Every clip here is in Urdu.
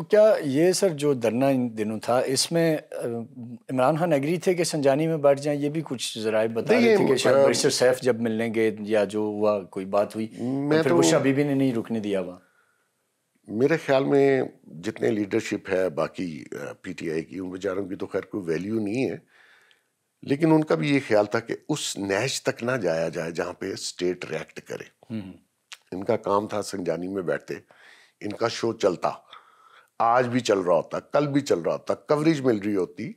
تو کیا یہ سر جو دھرنا ان دنوں تھا اس میں عمران خان ایگری تھے کہ سنجانی میں بیٹھ جائیں؟ یہ بھی کچھ ذرائع بتا رہے تھے کہ شاید بیرسٹر سیف جب ملنے گئے یا جو ہوا کوئی بات ہوئی تو پھر بشرا بی بی نے نہیں رکنے دیا وہاں. میرے خیال میں جتنے لیڈرشپ ہے باقی پی ٹی آئی کی، ان بیچاروں کی تو خیر کوئی ویلیو نہیں ہے، لیکن ان کا بھی یہ خیال تھا کہ اس نہج تک نہ جایا جائے جہاں پہ اسٹیٹ ریئیکٹ کرے. ان کا کام تھا سنجانی میں بیٹھتے، ان کا شو چلتا، آج بھی چل رہا ہوتا، کل بھی چل رہا ہوتا، کوریج مل رہی ہوتی،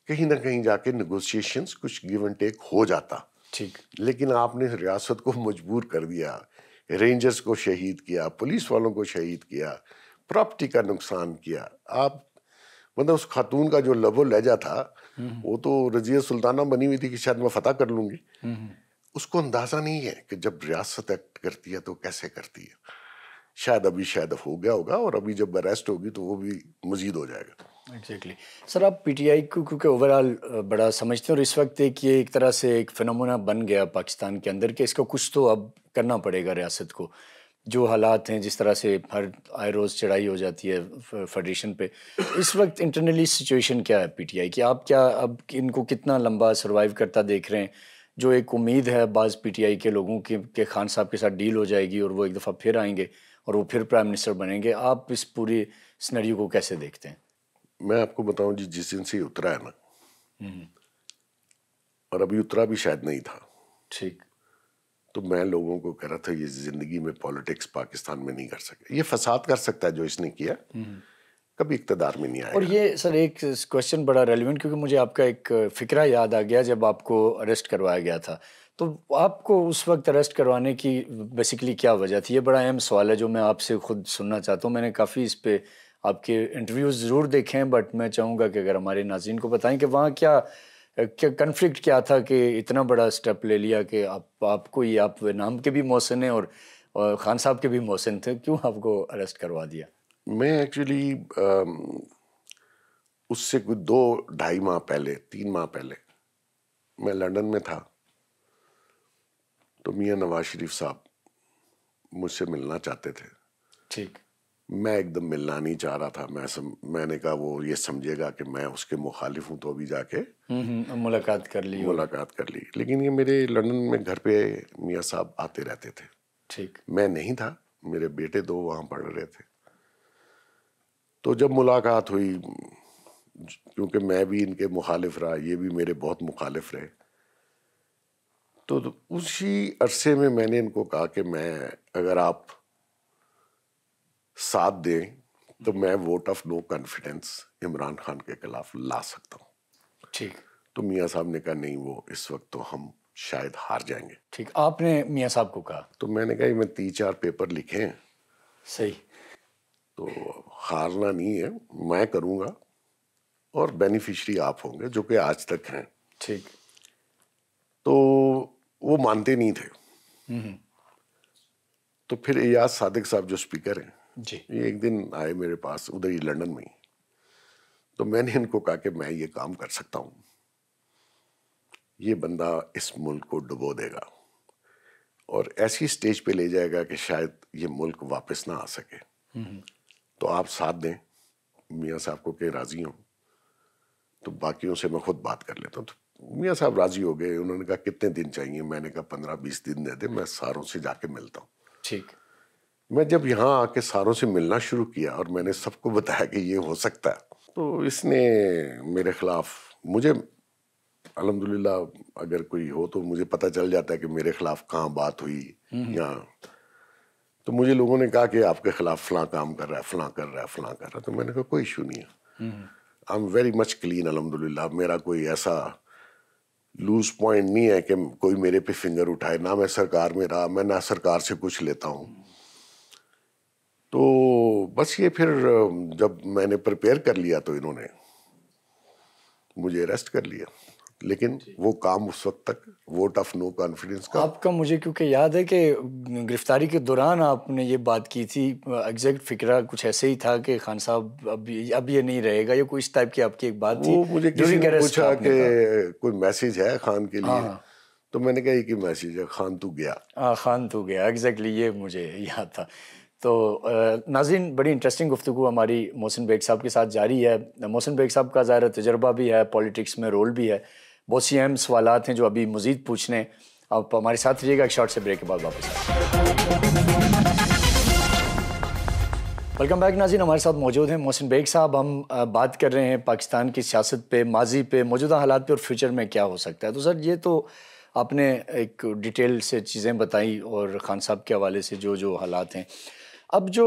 کہیں نہ کہیں جا کے نیگوسیشنز کچھ گیو اینڈ ٹیک ہو جاتا. ٹھیک. لیکن آپ نے ریاست کو مجبور کر دیا، رینجرز کو شہید کیا، پولیس والوں کو شہید کیا، پراپرٹی کا نقصان کیا. آپ مطلب اس خاتون کا جو لب و لہجہ تھا وہ تو رضیہ سلطانہ بنی ہوئی تھی کہ شاید میں فتح کر لوں گی. اس کو اندازہ نہیں ہے کہ جب ریاست ایکٹ کرتی ہے تو کیسے کرتی ہے. شاید ہو گیا ہوگا، اور ابھی جب اریسٹ ہوگی تو وہ بھی مزید ہو جائے گا. ایگزیکٹلی. سر آپ پی ٹی آئی کو کیونکہ اوور آل بڑا سمجھتے ہیں، اور اس وقت یہ ایک طرح سے ایک فنومنا بن گیا پاکستان کے اندر کہ اس کو کچھ تو اب کرنا پڑے گا ریاست کو. جو حالات ہیں، جس طرح سے ہر آئے روز چڑھائی ہو جاتی ہے فیڈریشن پہ، اس وقت انٹرنلی سچویشن کیا ہے پی ٹی آئی کی؟ آپ کیا اب ان کو کتنا لمبا سروائیو کرتا دیکھ رہے ہیں؟ جو ایک امید ہے بعض پی ٹی آئی کے لوگوں کی کہ خان صاحب کے ساتھ ڈیل ہو جائے گی اور وہ ایک دفعہ پھر آئیں گے اور وہ پھر پرائم منسٹر بنیں گے. آپ اس پوری سینیریو کو کیسے دیکھتے ہیں؟ میں آپ کو بتاؤں جی، جس دن سے اترا ہے نا، اور ابھی اترا بھی شاید نہیں تھا، ٹھیک، تو میں لوگوں کو کہہ رہا تھا یہ زندگی میں پالیٹکس پاکستان میں نہیں کر سکے. یہ فساد کر سکتا ہے جو اس نے کیا، کبھی اقتدار میں نہیں آئے گا. اور یہ سر ایک کویشچن بڑا ریلیونٹ، کیونکہ مجھے آپ کا ایک فکرہ یاد آ گیا جب آپ کو اریسٹ کروایا گیا تھا. تو آپ کو اس وقت اریسٹ کروانے کی بیسیکلی کیا وجہ تھی؟ یہ بڑا اہم سوال ہے جو میں آپ سے خود سننا چاہتا ہوں. میں نے کافی اس پہ آپ کے انٹرویوز ضرور دیکھے ہیں، بٹ میں چاہوں گا کہ اگر ہمارے ناظرین کو بتائیں کہ وہاں کیا کنفلکٹ کیا تھا کہ اتنا بڑا سٹیپ لے لیا کہ آپ کو یہ آپ نام کے بھی محسن ہیں اور خان صاحب کے بھی محسن تھے، کیوں آپ کو اریسٹ کروا دیا؟ میں ایکچولی اس سے کوئی 2-2.5 ماہ پہلے 3 ماہ پہلے میں لندن میں تھا، تو میاں نواز شریف صاحب مجھ سے ملنا چاہتے تھے. ٹھیک. میں ایک دم ملنا نہیں چاہ رہا تھا. میں نے کہا وہ یہ سمجھے گا کہ میں اس کے مخالف ہوں، تو ابھی جا کے ملاقات کر لی. لیکن یہ میرے لندن میں گھر پہ میاں صاحب آتے رہتے تھے. ٹھیک. میں نہیں تھا، میرے بیٹے 2 وہاں پڑھ رہے تھے. تو جب ملاقات ہوئی، کیونکہ میں بھی ان کے مخالف رہا، یہ بھی میرے بہت مخالف رہے، تو اسی عرصے میں نے ان کو کہا کہ میں اگر آپ ساتھ دیں تو میں vote of no confidence Imran Khan کے خلاف لا سکتا ہوں. ٹھیک. تو میاں صاحب نے کہا نہیں، وہ اس وقت تو ہم شاید ہار جائیں گے. ٹھیک. آپ نے میاں صاحب کو کہا؟ تو میں نے کہا میں 3-4 پیپر لکھے ہیں. صحیح. تو ہارنا نہیں ہے، میں کروں گا، اور بینیفیشری آپ ہوں گے، جو کہ آج تک ہیں. ٹھیک. تو وہ مانتے نہیں تھے. تو پھر ایاز صادق صاحب جو اسپیکر ہیں جی، یہ ایک دن آئے میرے پاس ادھر ہی لندن میں ہی. تو میں نے ان کو کہا کہ میں یہ کام کر سکتا ہوں، یہ بندہ اس ملک کو ڈبو دے گا اور ایسی سٹیج پہ لے جائے گا کہ شاید یہ ملک واپس نہ آ سکے. تو آپ ساتھ دیں میاں صاحب کو کہ راضی ہوں، تو باقیوں سے میں خود بات کر لیتا ہوں. تو میاں صاحب راضی ہو گئے. انہوں نے کہا کتنے دن چاہیے؟ میں نے کہا 15-20 دن دے دیں، میں ساروں سے جا کے ملتا ہوں. ٹھیک. میں جب یہاں آ کے ساروں سے ملنا شروع کیا اور میں نے سب کو بتایا کہ یہ ہو سکتا ہے، تو اس نے میرے خلاف، مجھے الحمدللہ اگر کوئی ہو تو مجھے پتہ چل جاتا ہے کہ میرے خلاف کہاں بات ہوئی یہاں. تو مجھے لوگوں نے کہا کہ آپ کے خلاف فلاں کام کر رہا ہے، فلاں کر رہا ہے، فلاں کر رہا ہے. تو میں نے کہا کوئی ایشو نہیں ہے، I am very much clean الحمدللہ. میرا کوئی ایسا لوز پوائنٹ نہیں ہے کہ کوئی میرے پہ فنگر اٹھائے، نہ میں سرکار میں رہا، میں نہ سرکار سے کچھ لیتا ہوں. تو بس یہ پھر جب میں نے پریپیئر کر لیا تو انہوں نے مجھے اریسٹ کر لیا. لیکن وہ کام اس وقت تک ووٹ آف نو کانفیڈنس کا آپ کا مجھے کیونکہ یاد ہے کہ گرفتاری کے دوران آپ نے یہ بات کی تھی، ایگزیکٹ فکرہ کچھ ایسے ہی تھا کہ خان صاحب اب یہ نہیں رہے گا، یہ کوئی اس ٹائپ کی آپ کی ایک بات تھی. وہ مجھے کسی نے پوچھا کہ کوئی میسیج ہے خان کے لیے، تو میں نے کہا کہ میسیج ہے، خان تو گیا. خان تو گیا، ایگزیکٹلی یہ مجھے یاد تھا. تو ناظرین بڑی انٹرسٹنگ گفتگو ہماری محسن بیگ صاحب کے ساتھ جاری ہے. محسن بیگ صاحب کا ظاہر تجربہ بھی ہے, پولیٹکس میں رول بھی ہے, بہت سی اہم سوالات ہیں جو ابھی مزید پوچھنے ہیں. آپ ہمارے ساتھ رہیے گا, ایک شارٹ سے بریک کے بعد واپس ویلکم بیک. ناظرین ہمارے ساتھ موجود ہیں محسن بیگ صاحب. ہم بات کر رہے ہیں پاکستان کی سیاست پہ, ماضی پہ, موجودہ حالات پہ اور فیوچر میں کیا ہو سکتا ہے. تو سر یہ تو آپ نے ایک ڈیٹیل سے چیزیں بتائیں اور خان صاحب کے حوالے سے جو حالات ہیں. اب جو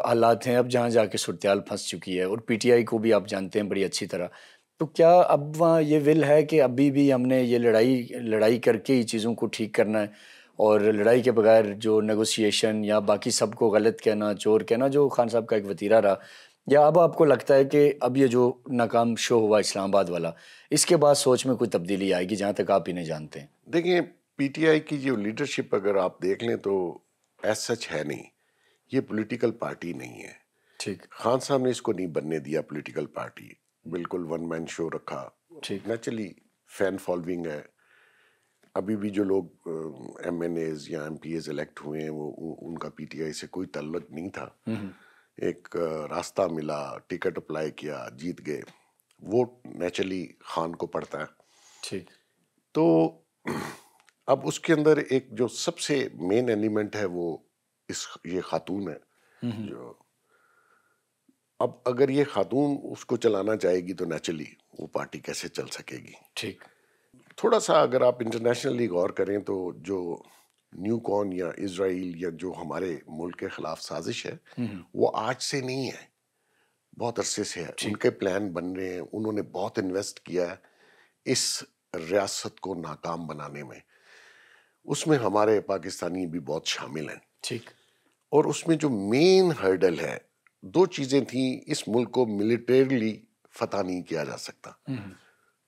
حالات ہیں, اب جہاں جا کے صورتحال پھنس چکی ہے, اور پی ٹی آئی کو بھی آپ جانتے ہیں بڑی اچھی طرح, تو کیا اب وہاں یہ ول ہے کہ ابھی بھی ہم نے یہ لڑائی کر کے ہی چیزوں کو ٹھیک کرنا ہے, اور لڑائی کے بغیر جو نیگوسیشن یا باقی سب کو غلط کہنا, چور کہنا, جو خان صاحب کا ایک وتیرہ رہا, یا اب آپ کو لگتا ہے کہ اب یہ جو ناکام شو ہوا اسلام آباد والا, اس کے بعد سوچ میں کوئی تبدیلی آئے گی, جہاں تک آپ انہیں جانتے ہیں؟ دیکھیں, پی ٹی آئی کی جو لیڈرشپ اگر آپ دیکھ لیں تو ایز سچ ہے نہیں, یہ پولیٹیکل پارٹی نہیں ہے. ٹھیک. خان صاحب نے اس کو نہیں بننے دیا پولیٹیکل پارٹی, بالکل ون مین شو رکھا. ٹھیک. نیچرلی فین فالوئنگ ہے. ابھی بھی جو لوگ ایم این ایز یا ایم پی ایز الیکٹ ہوئے ہیں, وہ ان کا پی ٹی آئی سے کوئی تعلق نہیں تھا. ایک راستہ ملا, ٹکٹ اپلائی کیا, جیت گئے. ووٹ نیچرلی خان کو پڑتا ہے. ٹھیک. تو اب اس کے اندر ایک جو سب سے مین ایلیمنٹ ہے وہ یہ خاتون ہے. جو اب اگر یہ خاتون اس کو چلانا چاہے گی تو نیچرلی وہ پارٹی کیسے چل سکے گی. ٹھیک. تھوڑا سا اگر آپ انٹرنیشنلی غور کریں تو جو نیو کون یا اسرائیل یا جو ہمارے ملک کے خلاف سازش ہے, وہ آج سے نہیں ہے, بہت عرصے سے ہے. ان کے پلان بن رہے ہیں, انہوں نے بہت انویسٹ کیا ہے اس ریاست کو ناکام بنانے میں. اس میں ہمارے پاکستانی بھی بہت شامل ہیں. ٹھیک. اور اس میں جو مین ہرڈل ہے, دو چیزیں تھیں. اس ملک کو ملیٹریلی فتح نہیں کیا جا سکتا,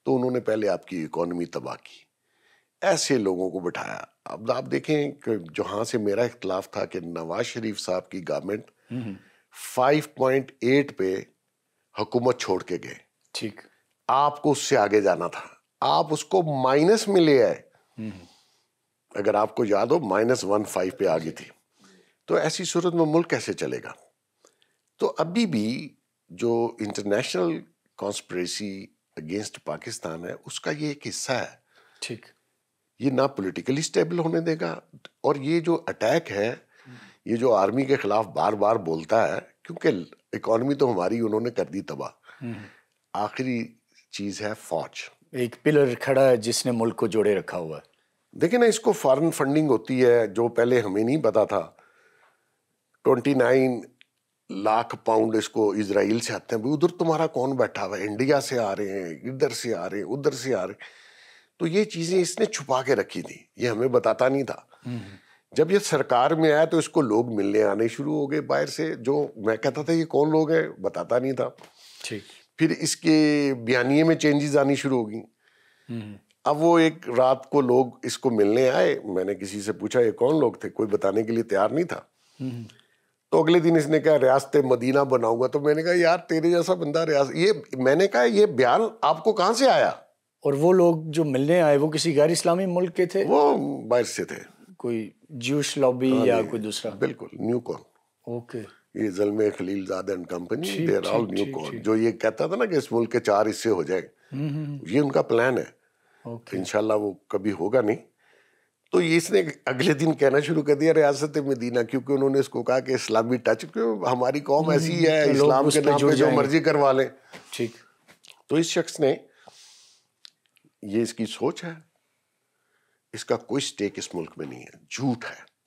تو انہوں نے پہلے آپ کی اکانومی تباہ کی, ایسے لوگوں کو بٹھایا. اب آپ دیکھیں کہ جہاں سے میرا اختلاف تھا کہ نواز شریف صاحب کی گورنمنٹ 5.8 پہ حکومت چھوڑ کے گئے. ٹھیک. آپ کو اس سے آگے جانا تھا, آپ اس کو مائنس میں لے آئے. اگر آپ کو یاد ہو -1.5 پہ آگے تھی. تو ایسی صورت میں ملک کیسے چلے گا؟ تو ابھی بھی جو انٹرنیشنل کانسپریسی اگینسٹ پاکستان ہے, اس کا یہ ایک حصہ ہے. ٹھیک. یہ نہ پولیٹیکلی سٹیبل ہونے دے گا, اور یہ جو اٹیک ہے, یہ جو آرمی کے خلاف بار بار بولتا ہے, کیونکہ اکانومی تو ہماری انہوں نے کر دی تباہ. آخری چیز ہے فوج, ایک پلر کھڑا ہے جس نے ملک کو جوڑے رکھا ہوا ہے. دیکھیں نا, اس کو فارن فنڈنگ ہوتی ہے جو پہلے ہمیں نہیں پتا تھا. 29 لاکھ پاؤنڈ اس کو اسرائیل سے آتے ہیں. ادھر تمہارا کون بیٹھا ہوا ہے؟ انڈیا سے آ رہے ہیں, ادھر سے آ رہے ہیں, ادھر سے آ رہے ہیں. تو یہ چیزیں اس نے چھپا کے رکھی تھی, یہ ہمیں بتاتا نہیں تھا. جب یہ سرکار میں آیا تو اس کو لوگ ملنے آنے شروع ہو گئے باہر سے, جو میں کہتا تھا یہ کون لوگ ہیں, بتاتا نہیں تھا. پھر اس کے بیانیے میں چینجز آنی شروع ہو گئیں. اب وہ ایک رات کو لوگ اس کو ملنے آئے, میں نے کسی سے پوچھا یہ کون لوگ تھے, کوئی بتانے کے لیے تیار نہیں تھا. تو اگلے دن اس نے کہا ریاست مدینہ بناؤں گا. تو میں نے کہا یار تیرے جیسا بندہ ریاست, یہ میں نے کہا یہ بیان آپ کو کہاں سے آیا؟ اور وہ لوگ جو ملنے آئے وہ کسی غیر اسلامی ملک کے تھے؟ وہ باہر سے تھے, کوئی جیوش لابی یا کوئی دوسرا؟ بالکل نیو کون. اوکے. یہ Zalmay Khalilzad and company, they are all neocon. جو یہ کہتا تھا نا کہ اس ملک کے 4 حصے ہو جائیں, یہ ان کا پلان ہے. انشاءاللہ وہ کبھی ہوگا نہیں. تو اس نے اگلے دن کہنا شروع کر دیا ریاست مدینہ, کیونکہ انہوں نے اس کو کہا کہ اسلامی ٹچ, ہماری قوم ایسی ہے, اسلام کے نام پہ جو مرضی کروا لیں. ٹھیک. تو اس شخص نے, یہ اس کی سوچ ہے, اس کا کوئی سٹیک اس ملک میں نہیں ہے, جھوٹ ہے.